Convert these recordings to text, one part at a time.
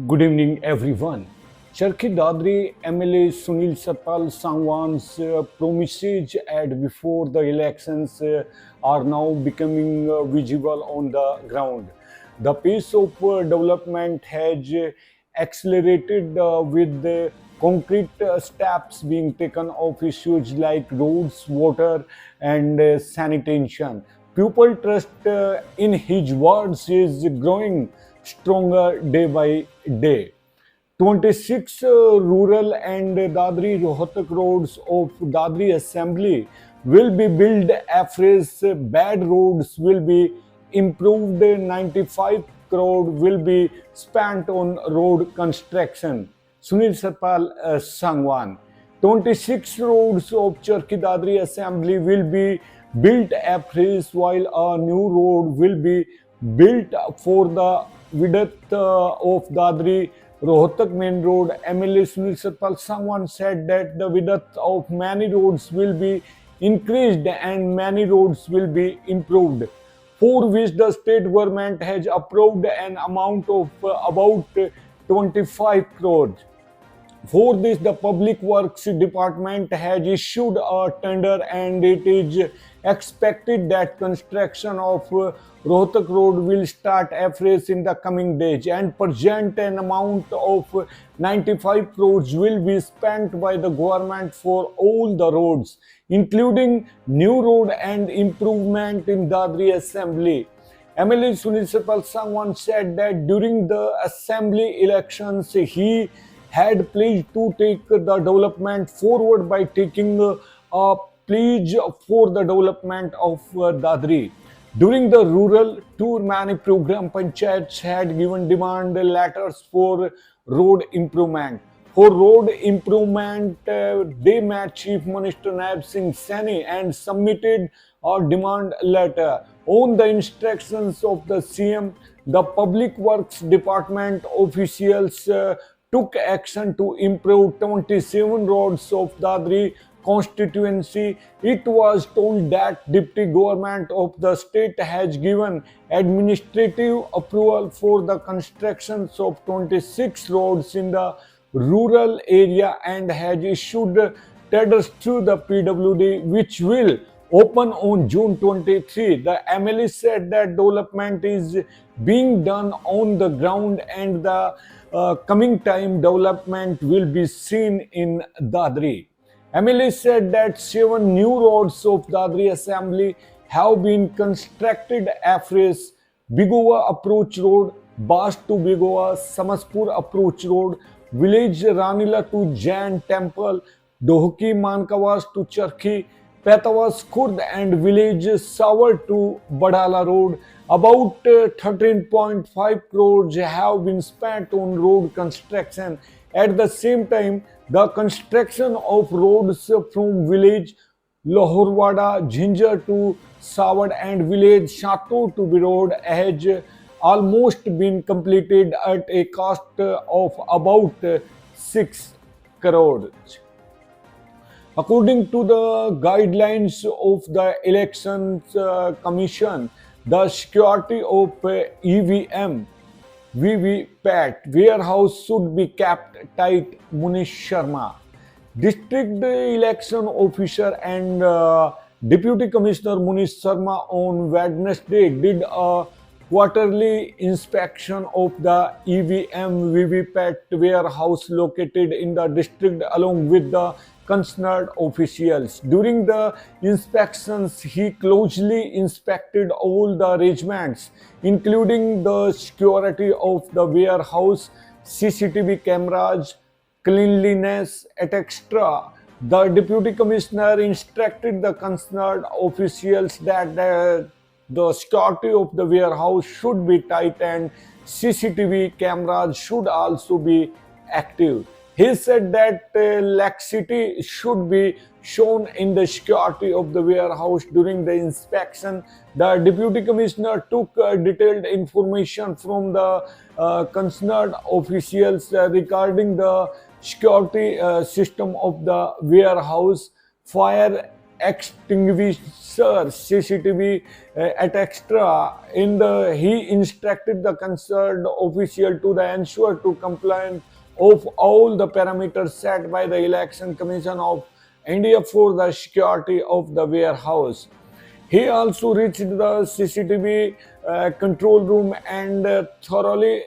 Good evening, everyone. Charkhi Dadri MLA Sunil Satpal Sangwan's promises at before the elections are now becoming visible on the ground. The pace of development has accelerated with the concrete steps being taken of issues like roads, water, and sanitation. People trust in his words is growing stronger day by day. 26 rural and Dadri Rohtak roads of Dadri Assembly will be built afresh. Bad roads will be improved. 95 crore will be spent on road construction. Sunil Satpal Sangwan. 26 roads of Charkhi Dadri Assembly will be built afresh while a new road will be built for the width of Dadri Rohtak Main Road. MLA Sunil Satpal someone said that the width of many roads will be increased and many roads will be improved, for which the state government has approved an amount of about 25 crores. For this, the Public Works Department has issued a tender and it is expected that construction of Rohtak Road will start afresh in the coming days, and present an amount of 95 crores will be spent by the government for all the roads, including new road and improvement in Dadri Assembly. MLA Sunil Sipal Sangwan said that during the assembly elections, he had pledged to take the development forward by taking a pledge for the development of Dadri. During the rural tour, many program panchayats had given demand letters for road improvement. For road improvement, they met Chief Minister Naib Singh Saini and submitted a demand letter. On the instructions of the CM, the Public Works Department officials took action to improve 27 roads of Dadri constituency. It was told that Deputy Government of the state has given administrative approval for the constructions of 26 roads in the rural area and has issued tenders to the PWD, which will open on June 23. The MLA said that development is being done on the ground and the coming time development will be seen in Dadri. MLA said that 7 new roads of Dadri Assembly have been constructed afresh: Bigova Approach Road, Bas to Bigova, Samaspur Approach Road, Village Ranila to Jain Temple, Dohki Mankawas to Charkhi, Petawas Khurd and Village Sawar to Badala Road. About 13.5 crores have been spent on road construction. At the same time, the construction of roads from village Lahorwada, Jinjar to Sawad and village Shato to Birod has almost been completed at a cost of about 6 crores. According to the guidelines of the Elections Commission, the security of EVM, VVPAT warehouse should be kept tight. Munish Sharma, District Election Officer and Deputy Commissioner Munish Sharma on Wednesday did a quarterly inspection of the EVM VVPAT warehouse located in the district along with the concerned officials. During the inspections, he closely inspected all the arrangements, including the security of the warehouse, CCTV cameras, cleanliness, etc. The deputy commissioner instructed the concerned officials that the security of the warehouse should be tight and CCTV cameras should also be active. He said that laxity should be shown in the security of the warehouse during the inspection. The deputy commissioner took detailed information from the concerned officials regarding the security system of the warehouse, fire extinguisher CCTV at extra. He instructed the concerned official to the ensure to compliance of all the parameters set by the Election Commission of India for the security of the warehouse. He also reached the CCTV control room and thoroughly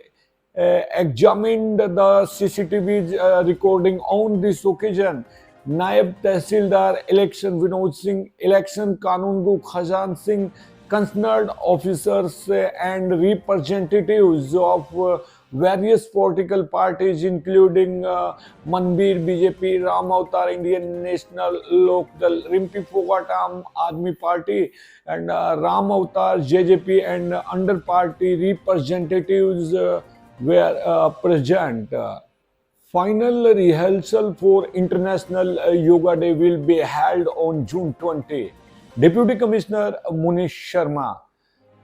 examined the CCTV recording on this occasion. Naib Tehsildar Election Vinod Singh, Election Kanungo Khazan Singh, concerned officers and representatives of various political parties, including Manbir BJP, Ram Avatar Indian National Lokdal, Rimpi Phogat Aam Aadmi Party, and Ram Avatar JJP and under party representatives were present. Final rehearsal for International Yoga Day will be held on June 20. Deputy Commissioner Munish Sharma.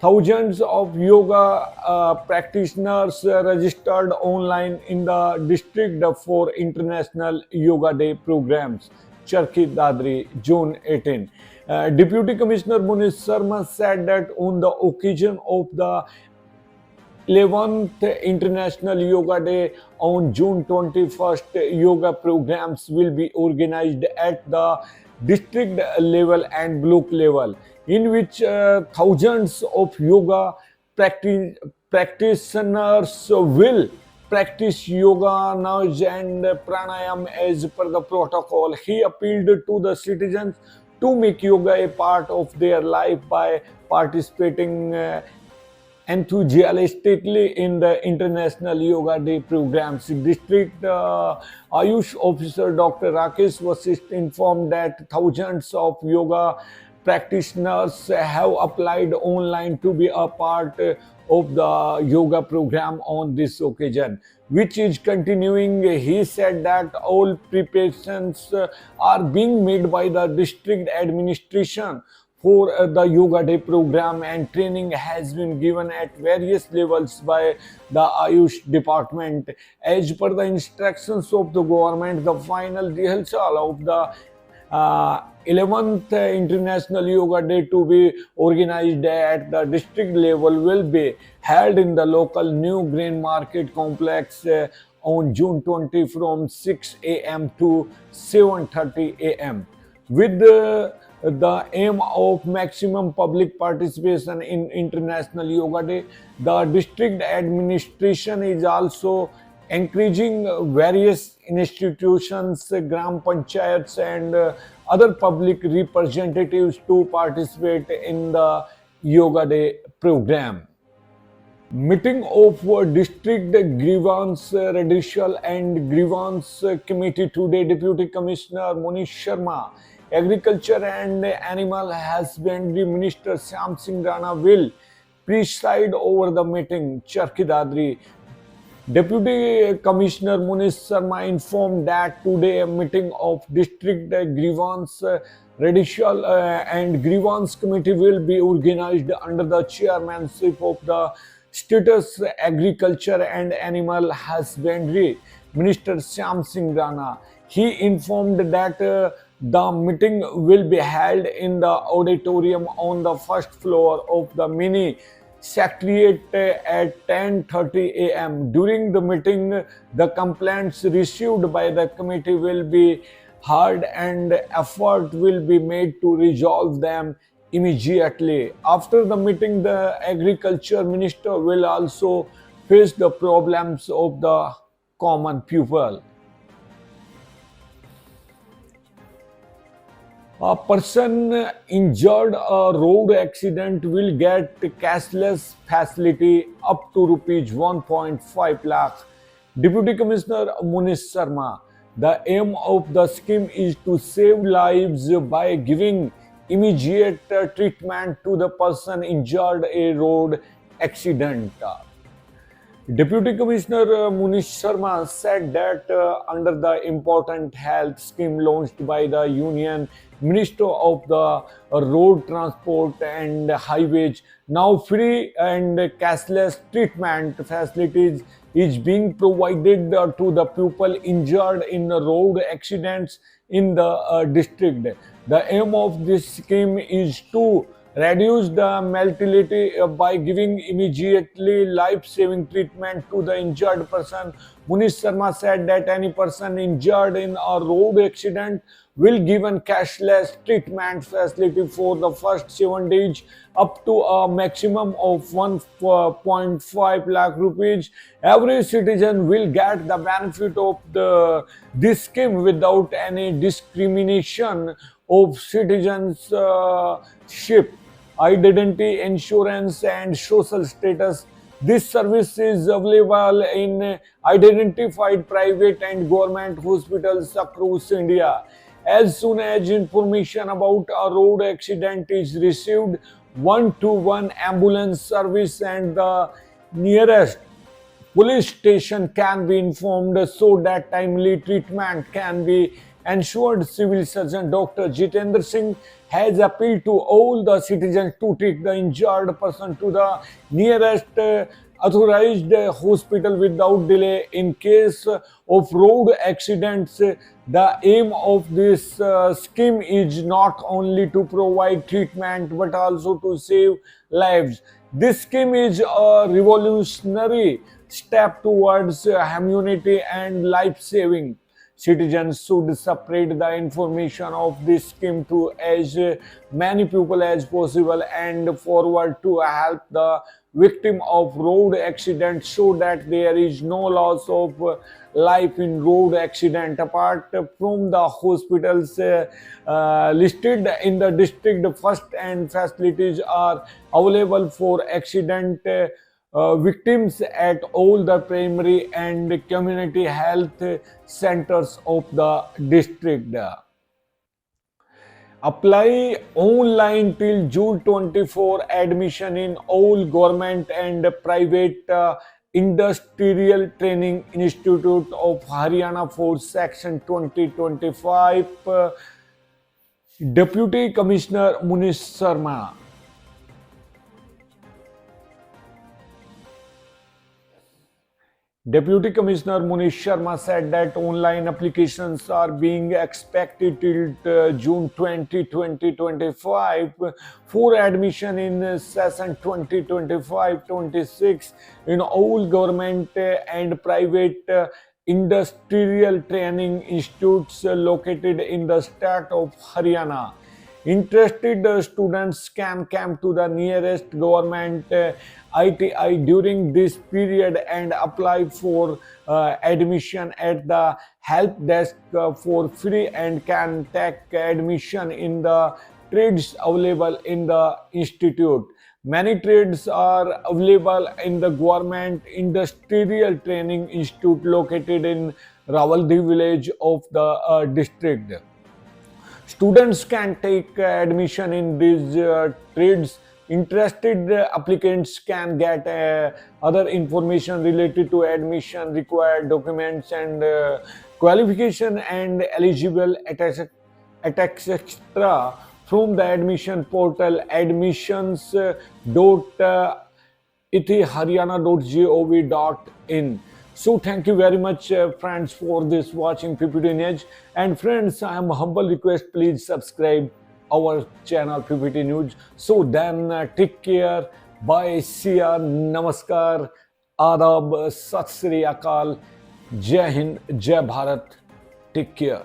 Thousands of yoga practitioners registered online in the district for International Yoga Day programs. Charkhi Dadri, June 18. Deputy Commissioner Munish Sharma said that on the occasion of the 11th International Yoga Day on June 21st, yoga programs will be organized at the district level and block level, in which thousands of yoga practitioners will practice yoga, nudge, and pranayam as per the protocol. He appealed to the citizens to make yoga a part of their life by participating enthusiastically in the International Yoga Day programs. District Ayush Officer Dr. Rakesh Vasist informed that thousands of yoga practitioners have applied online to be a part of the yoga program on this occasion, which is continuing. He said that all preparations are being made by the district administration for the Yoga Day program, and training has been given at various levels by the Ayush department. As per the instructions of the government, the final rehearsal of the 11th International Yoga Day to be organized at the district level will be held in the local New Grain Market Complex on June 20 from 6 a.m. to 7:30 a.m. with the aim of maximum public participation in International Yoga Day. The district administration is also encouraging various institutions, gram panchayats, and other public representatives to participate in the Yoga Day program. Meeting of District Grievance Redressal and Grievance Committee today. Deputy Commissioner Munish Sharma, Agriculture and Animal Husbandry Minister Syam Singh Rana will preside over the meeting. Charkhi Dadri. Deputy Commissioner Munish Sharma informed that today a meeting of District Grievance Redressal and Grievance Committee will be organized under the chairmanship of the Status Agriculture and Animal Husbandry Minister Syam Singh Rana. He informed that the meeting will be held in the auditorium on the first floor of the mini secretariat at 10:30 a.m. During the meeting, the complaints received by the committee will be heard and effort will be made to resolve them immediately. After the meeting, the Agriculture Minister will also face the problems of the common people. A person injured a road accident will get cashless facility up to rupees 1.5 lakh. Deputy Commissioner Munish Sharma. The aim of the scheme is to save lives by giving immediate treatment to the person injured a road accident. Deputy Commissioner Munish Sharma said that under the important health scheme launched by the Union Minister of the Road Transport and Highways. Now free and cashless treatment facilities is being provided to the people injured in road accidents in the district. The aim of this scheme is to reduce the mortality by giving immediately life-saving treatment to the injured person. Munish Sharma said that any person injured in a road accident will given cashless treatment facility for the first 7 days up to a maximum of 1.5 lakh rupees. Every citizen will get the benefit of this scheme without any discrimination of citizenship, identity, insurance, and social status. This service is available in identified private and government hospitals across India. As soon as information about a road accident is received, one-to-one ambulance service and the nearest police station can be informed so that timely treatment can be ensured. Civil Surgeon Dr. Jitendra Singh has appealed to all the citizens to take the injured person to the nearest authorized hospital without delay in case of road accidents. The aim of this scheme is not only to provide treatment but also to save lives. This scheme is a revolutionary step towards humanity and life saving. Citizens should spread the information of this scheme to as many people as possible and forward to help the victim of road accident so that there is no loss of life in road accident. Apart from the hospitals listed in the district, first and facilities are available for accident victims at all the primary and community health centers of the district. Apply online till June 24. Admission in all government and private industrial training institute of Haryana for section 2025. Deputy Commissioner Munish Sharma. Deputy Commissioner Munish Sharma said that online applications are being expected till June 20, 2025 for admission in session 2025-26 in all government and private industrial training institutes located in the state of Haryana. Interested students can come to the nearest government ITI during this period and apply for admission at the help desk for free and can take admission in the trades available in the institute. Many trades are available in the Government Industrial Training Institute located in Rawaldi village of the district. Students can take admission in these trades. Interested applicants can get other information related to admission, required documents and qualification and eligible etc. from the admission portal admissions.ithiharyana.gov.in. So thank you very much friends for this watching PPT News. And friends, I am humble request, please subscribe our channel PPT News. So then take care, bye, see ya, namaskar, adab, sat sri akal, jai hind, jai bharat, take care.